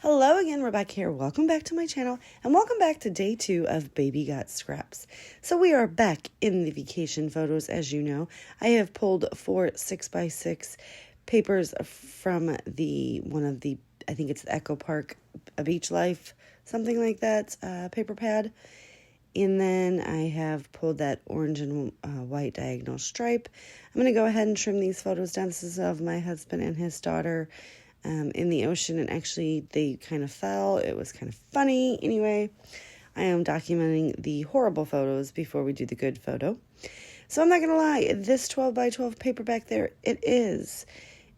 Hello again, Rebecca here. Welcome back to my channel and welcome back to day 2 of Baby Got Scraps. So we are back in the vacation photos. As you know, I have pulled 4 6x6 papers from one of the, I think it's the Echo Park, a Beach Life, something like that, paper pad. And then I have pulled that orange and white diagonal stripe. I'm going to go ahead and trim these photos down. This is of my husband and his daughter in the ocean, and actually they kind of fell. It was kind of funny. Anyway, I am documenting the horrible photos before we do the good photo. So I'm not going to lie, this 12 by 12 paper back there, it is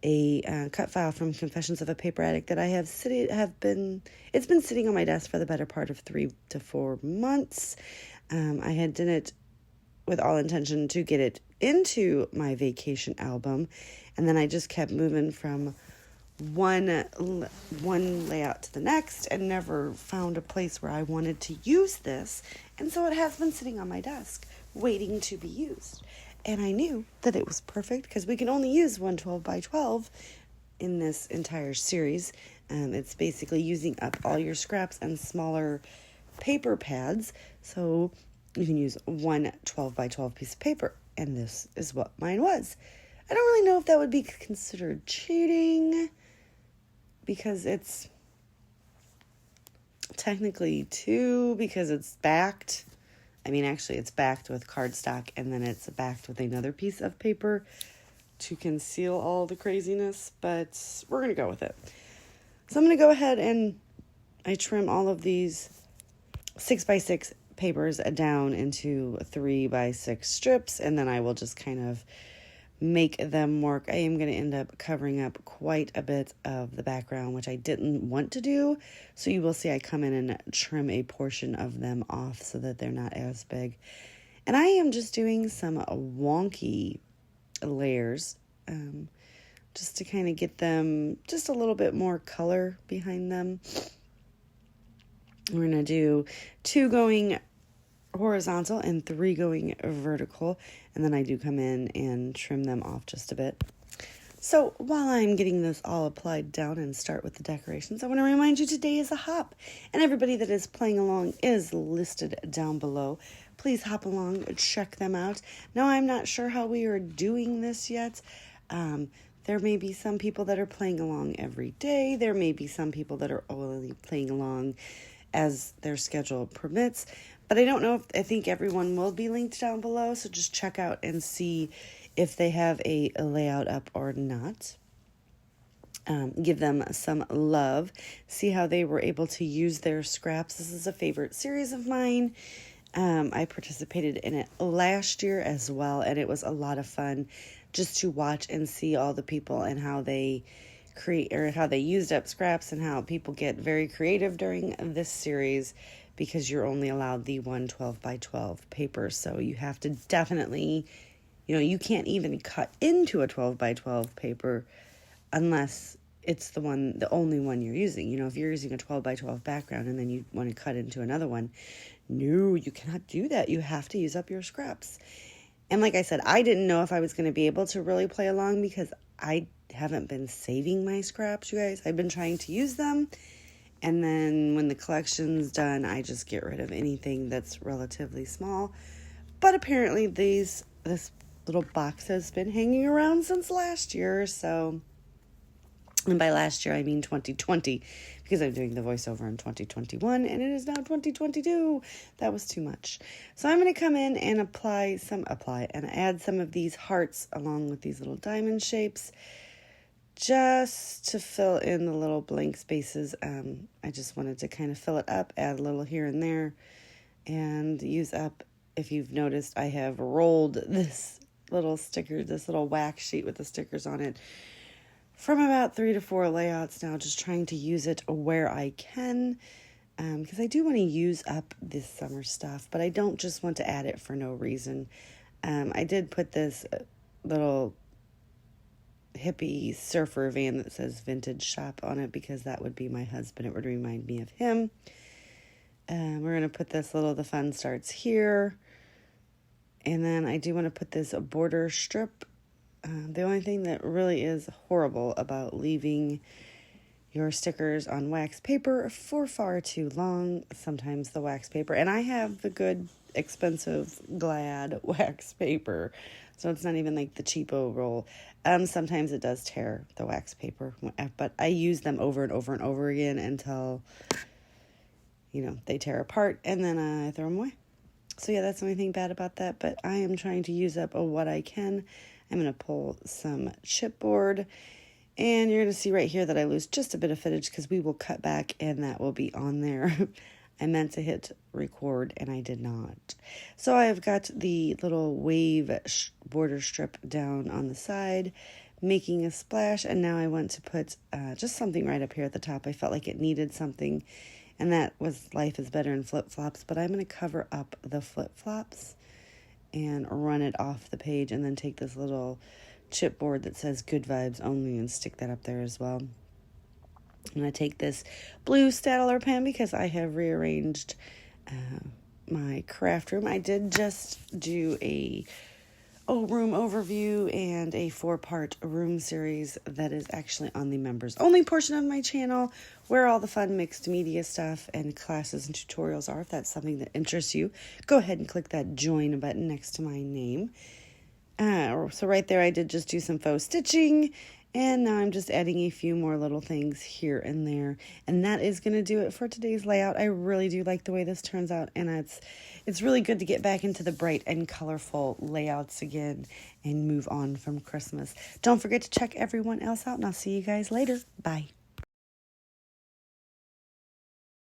a cut file from Confessions of a Paper Addict that it's been sitting on my desk for the better part of 3 to 4 months. I had done it with all intention to get it into my vacation album, and then I just kept moving from one layout to the next and never found a place where I wanted to use this. And so it has been sitting on my desk waiting to be used. And I knew that it was perfect because we can only use one 12 by 12 in this entire series. It's basically using up all your scraps and smaller paper pads. So you can use one 12 by 12 piece of paper. And this is what mine was. I don't really know if that would be considered cheating, because it's technically 2 because it's backed. I mean, actually, it's backed with cardstock, and then it's backed with another piece of paper to conceal all the craziness, but we're going to go with it. So I'm going to go ahead and I trim all of these 6x6 papers down into 3x6 strips, and then I will just kind of make them work. I am going to end up covering up quite a bit of the background, which I didn't want to do. So you will see I come in and trim a portion of them off so that they're not as big. And I am just doing some wonky layers just to kind of get them just a little bit more color behind them. We're going to do 2 going horizontal and 3 going vertical, and then I do come in and trim them off just a bit. So while I'm getting this all applied down and start with the decorations, I want to remind you today is a hop, and everybody that is playing along is listed down below. Please hop along, check them out. Now, I'm not sure how we are doing this yet. There may be some people that are playing along every day. There may be some people that are only playing along as their schedule permits. But I don't know I think everyone will be linked down below, so just check out and see if they have a layout up or not. Give them some love. See how they were able to use their scraps. This is a favorite series of mine. I participated in it last year as well, and it was a lot of fun just to watch and see all the people and how they how they used up scraps and how people get very creative during this series, because you're only allowed the 12 by 12 paper. So you have to definitely, you can't even cut into a 12 by 12 paper unless it's the only one you're using. If you're using a 12 by 12 background and then you want to cut into another one, no, you cannot do that. You have to use up your scraps. And like I said, I didn't know if I was going to be able to really play along because I haven't been saving my scraps, you guys. I've been trying to use them. And then when the collection's done, I just get rid of anything that's relatively small. But apparently this little box has been hanging around since last year. So, and by last year, I mean 2020, because I'm doing the voiceover in 2021 and it is now 2022. That was too much. So I'm going to come in and add some of these hearts along with these little diamond shapes, just to fill in the little blank spaces. I just wanted to kind of fill it up, add a little here and there, and use up, if you've noticed, I have rolled this little wax sheet with the stickers on it from about 3 to 4 layouts now, just trying to use it where I can, because I do want to use up this summer stuff, but I don't just want to add it for no reason. I did put this little hippie surfer van that says vintage shop on it because that would be my husband. It would remind me of him. We're going to put the fun starts here. And then I do want to put this border strip. The only thing that really is horrible about leaving your stickers on wax paper for far too long. Sometimes the wax paper, and I have the good, expensive Glad wax paper, so it's not even like the cheapo roll. Sometimes it does tear the wax paper, but I use them over and over and over again until, they tear apart, and then I throw them away. So yeah, that's the only thing bad about that, but I am trying to use up what I can. I'm going to pull some chipboard, and you're going to see right here that I lose just a bit of footage because we will cut back and that will be on there. I meant to hit record and I did not. So I've got the little wave border strip down on the side, making a splash, and now I want to put just something right up here at the top. I felt like it needed something, and that was Life is Better in Flip-Flops, but I'm going to cover up the flip-flops and run it off the page, and then take this little chipboard that says Good Vibes Only and stick that up there as well. I'm going to take this blue Staedtler pen because I have rearranged my craft room. I did just do a room overview and a 4-part room series that is actually on the members only portion of my channel, where all the fun mixed media stuff and classes and tutorials are. If that's something that interests you, go ahead and click that join button next to my name. So right there I did just do some faux stitching, and now I'm just adding a few more little things here and there, and that is going to do it for today's layout. I really do like the way this turns out, and it's really good to get back into the bright and colorful layouts again and move on from Christmas. Don't forget to check everyone else out, and I'll see you guys later. Bye.